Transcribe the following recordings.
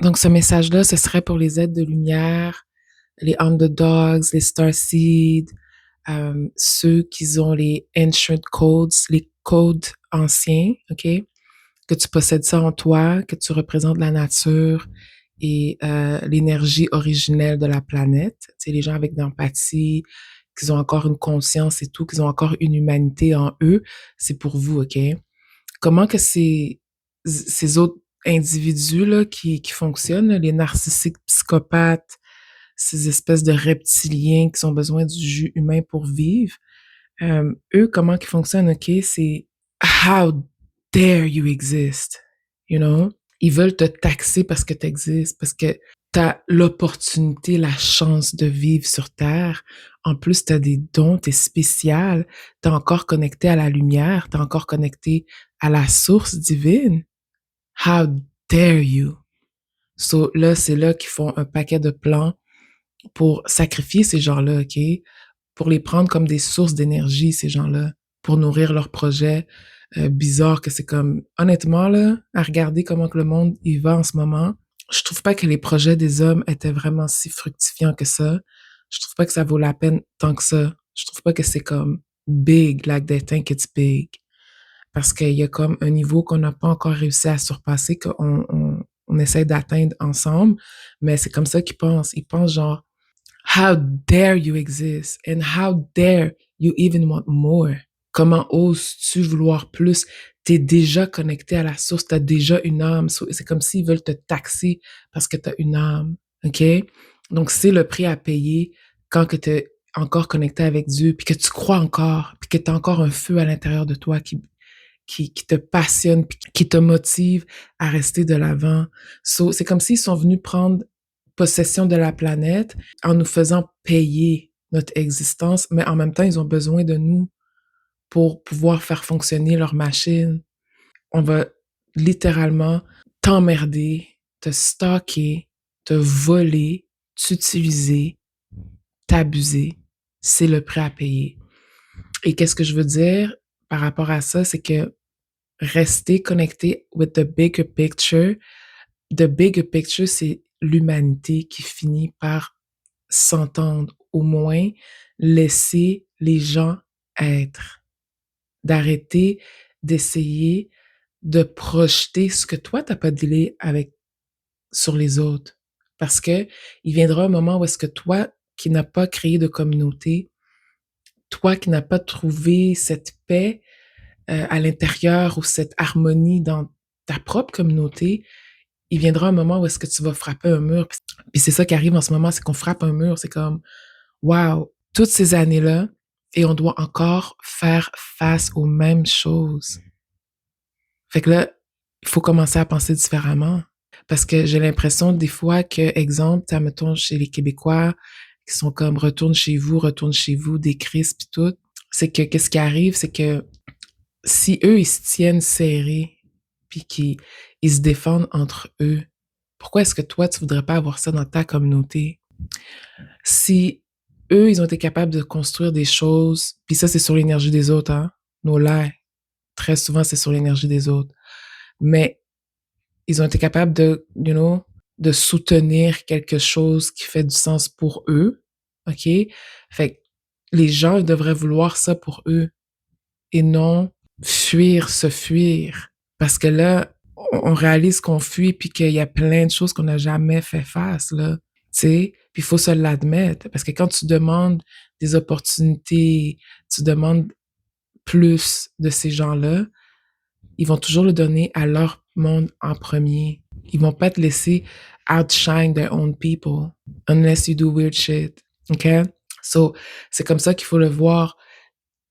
Donc, ce message-là, ce serait pour les êtres de lumière, les underdogs, les starseeds, ceux qui ont les ancient codes, les codes anciens, OK? Que tu possèdes ça en toi, que tu représentes la nature et l'énergie originelle de la planète. Tu sais, les gens avec de l'empathie, qu'ils ont encore une conscience et tout, qu'ils ont encore une humanité en eux, c'est pour vous, OK? Comment que ces autres individus là qui fonctionnent, les narcissiques psychopathes, ces espèces de reptiliens qui ont besoin du jus humain pour vivre, eux, comment qu'ils fonctionnent, OK? C'est how dare you exist, you know? Ils veulent te taxer parce que tu existes, parce que tu as l'opportunité, la chance de vivre sur Terre. En plus, tu as des dons, tu es spécial, tu es encore connecté à la lumière, tu es encore connecté à la source divine. How dare you? So là, c'est là qu'ils font un paquet de plans pour sacrifier ces gens-là, OK? Pour les prendre comme des sources d'énergie, ces gens-là, pour nourrir leurs projets bizarres que c'est comme... Honnêtement, là, à regarder comment que le monde y va en ce moment, je trouve pas que les projets des hommes étaient vraiment si fructifiants que ça. Je trouve pas que ça vaut la peine tant que ça. Je trouve pas que c'est comme big, like they think it's big. Parce qu'il y a comme un niveau qu'on n'a pas encore réussi à surpasser, qu'on essaie d'atteindre ensemble, mais c'est comme ça qu'ils pensent. Ils pensent genre, how dare you exist and how dare you even want more? Comment oses-tu vouloir plus? T'es déjà connecté à la source, t'as déjà une âme. C'est comme s'ils veulent te taxer parce que t'as une âme, OK? Donc, c'est le prix à payer quand que t'es encore connecté avec Dieu, puis que tu crois encore, puis que t'as encore un feu à l'intérieur de toi qui te passionne, puis qui te motive à rester de l'avant. So, c'est comme s'ils sont venus prendre possession de la planète en nous faisant payer notre existence, mais en même temps, ils ont besoin de nous pour pouvoir faire fonctionner leur machine. On va littéralement t'emmerder, te stalker, te voler, t'utiliser, t'abuser. C'est le prix à payer. Et qu'est-ce que je veux dire par rapport à ça, c'est que rester connecté with the bigger picture. The bigger picture, c'est l'humanité qui finit par s'entendre, au moins laisser les gens être, d'arrêter d'essayer de projeter ce que toi t'as pas dealé avec sur les autres. Parce que il viendra un moment où est-ce que toi qui n'as pas créé de communauté, toi qui n'as pas trouvé cette paix à l'intérieur ou cette harmonie dans ta propre communauté, il viendra un moment où est-ce que tu vas frapper un mur. Puis c'est ça qui arrive en ce moment, c'est qu'on frappe un mur. C'est comme, wow, toutes ces années-là, et on doit encore faire face aux mêmes choses. Fait que là, il faut commencer à penser différemment. Parce que j'ai l'impression des fois que, exemple, mettons chez les Québécois, qui sont comme retourne chez vous, des crises pis tout, c'est que qu'est-ce qui arrive, c'est que si eux, ils se tiennent serrés, puis qu'ils ils se défendent entre eux, pourquoi est-ce que toi, tu voudrais pas avoir ça dans ta communauté? Si eux, ils ont été capables de construire des choses, puis ça, c'est sur l'énergie des autres, hein? No lie. Très souvent, c'est sur l'énergie des autres. Mais ils ont été capables de, de soutenir quelque chose qui fait du sens pour eux, OK? Fait que les gens devraient vouloir ça pour eux et non fuir, se fuir. Parce que là, on réalise qu'on fuit puis qu'il y a plein de choses qu'on n'a jamais fait face, là. Tu sais? Puis il faut se l'admettre. Parce que quand tu demandes des opportunités, tu demandes plus de ces gens-là, ils vont toujours le donner à leur monde en premier. Ils vont pas te laisser outshine their own people unless you do weird shit. OK? So, c'est comme ça qu'il faut le voir.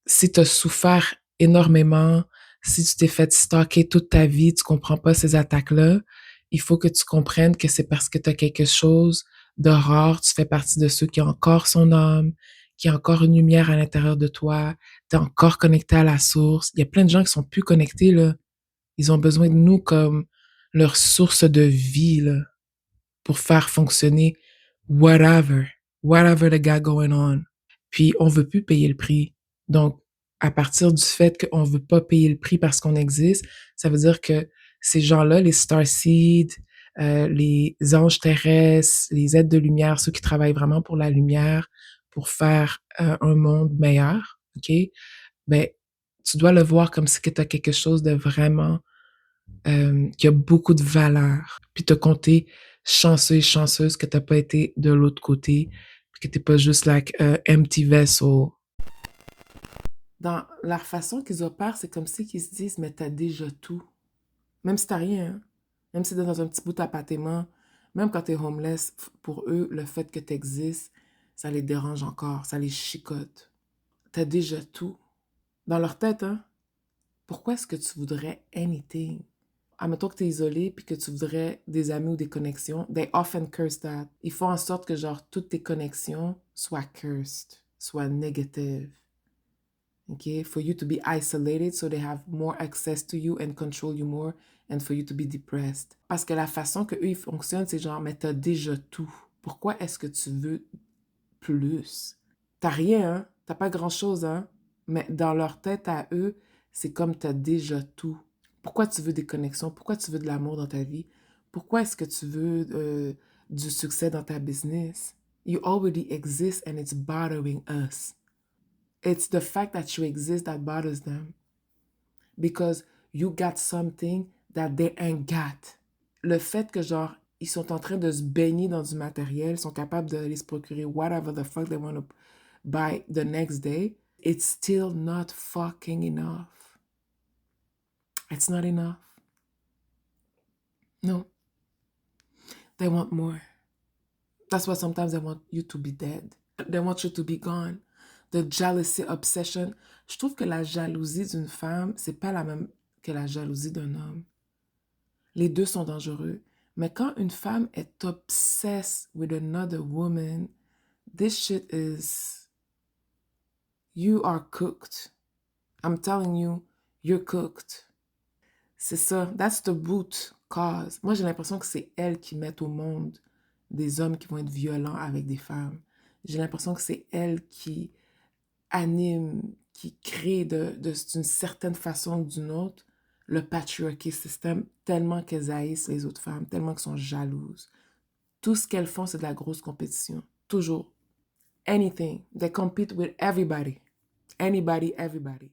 Si tu as souffert énormément, si tu t'es fait stalker toute ta vie, tu comprends pas ces attaques-là, il faut que tu comprennes que c'est parce que tu as quelque chose de rare, tu fais partie de ceux qui ont encore son âme, qui ont encore une lumière à l'intérieur de toi, tu es encore connecté à la source. Il y a plein de gens qui sont plus connectés, là. Ils ont besoin de nous comme leur source de vie, là, pour faire fonctionner whatever, whatever they got going on. Puis, on veut plus payer le prix. Donc, à partir du fait qu'on veut pas payer le prix parce qu'on existe, ça veut dire que ces gens-là, les starseeds, les anges terrestres, les êtres de lumière, ceux qui travaillent vraiment pour la lumière, pour faire un monde meilleur, OK? Ben, tu dois le voir comme si tu as quelque chose de vraiment qui a beaucoup de valeur. Puis te compter chanceux et chanceuse que tu n'as pas été de l'autre côté, puis que tu n'es pas juste like a empty vessel. Dans leur façon qu'ils opèrent, c'est comme si ils se disent, mais t'as déjà tout. Même si t'as rien, hein. Même si t'es dans un petit bout d'appartement, même quand t'es homeless, pour eux, le fait que t'existes, ça les dérange encore, ça les chicote. T'as déjà tout. Dans leur tête, hein. Pourquoi est-ce que tu voudrais anything? Admettons que t'es isolé puis que tu voudrais des amis ou des connexions. They often curse that. Ils font en sorte que genre toutes tes connexions soient cursed, soient negative. Okay, for you to be isolated so they have more access to you and control you more and for you to be depressed. Parce que la façon que eux ils fonctionnent, c'est genre, mais t'as déjà tout. Pourquoi est-ce que tu veux plus? T'as rien, hein? T'as pas grand-chose, hein? Mais dans leur tête à eux, c'est comme t'as déjà tout. Pourquoi tu veux des connexions? Pourquoi tu veux de l'amour dans ta vie? Pourquoi est-ce que tu veux du succès dans ta business? You already exist and it's bothering us. It's the fact that you exist that bothers them. Because you got something that they ain't got. Le fait que, genre, ils sont en train de se baigner dans du matériel, ils sont capables de se procurer whatever the fuck they want to buy the next day, it's still not fucking enough. It's not enough. No. They want more. That's why sometimes they want you to be dead. They want you to be gone. The jealousy obsession. Je trouve que la jalousie d'une femme, c'est pas la même que la jalousie d'un homme. Les deux sont dangereux. Mais quand une femme est obsessed with another woman, this shit is... You are cooked. I'm telling you, you're cooked. C'est ça. That's the root cause. Moi, j'ai l'impression que c'est elles qui mettent au monde des hommes qui vont être violents avec des femmes. J'ai l'impression que c'est elles qui animent, qui créent d'une certaine façon ou d'une autre le patriarchy system tellement qu'elles haïssent les autres femmes, tellement qu'elles sont jalouses. Tout ce qu'elles font, c'est de la grosse compétition. Toujours. Anything. They compete with everybody. Anybody, everybody.